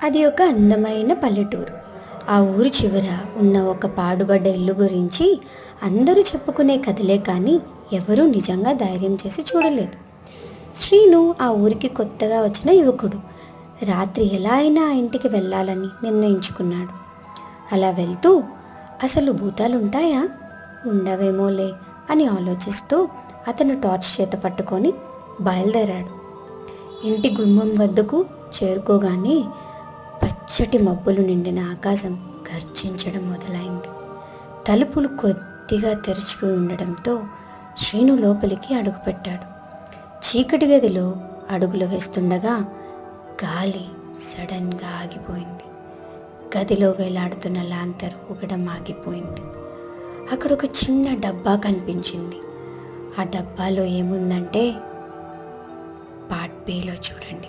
అది ఒక అందమైన పల్లెటూరు. ఆ ఊరి చివర ఉన్న ఒక పాడుబడ్డ ఇల్లు గురించి అందరూ చెప్పుకునే కథలే కానీ ఎవరూ నిజంగా ధైర్యం చేసి చూడలేదు. శ్రీను ఆ ఊరికి కొత్తగా వచ్చిన యువకుడు. రాత్రి ఎలా అయినా ఆ ఇంటికి వెళ్ళాలని నిర్ణయించుకున్నాడు. అలా వెళ్తూ అసలు భూతాలుంటాయా, ఉండవేమోలే అని ఆలోచిస్తూ అతను టార్చ్ చేత పట్టుకొని బయలుదేరాడు. ఇంటి గుమ్మం వద్దకు చేరుకోగానే పచ్చటి మబ్బులు నిండిన ఆకాశం గర్జించడం మొదలైంది. తలుపులు కొద్దిగా తెరుచుకుని ఉండడంతో శ్రీను లోపలికి అడుగుపెట్టాడు. చీకటి గదిలో అడుగులు వేస్తుండగా గాలి సడన్గా ఆగిపోయింది. గదిలో వేలాడుతున్న లాంతరు ఊగడం ఆగిపోయింది. అక్కడ ఒక చిన్న డబ్బా కనిపించింది. ఆ డబ్బాలో ఏముందంటే పార్ట్ బిలో చూడండి.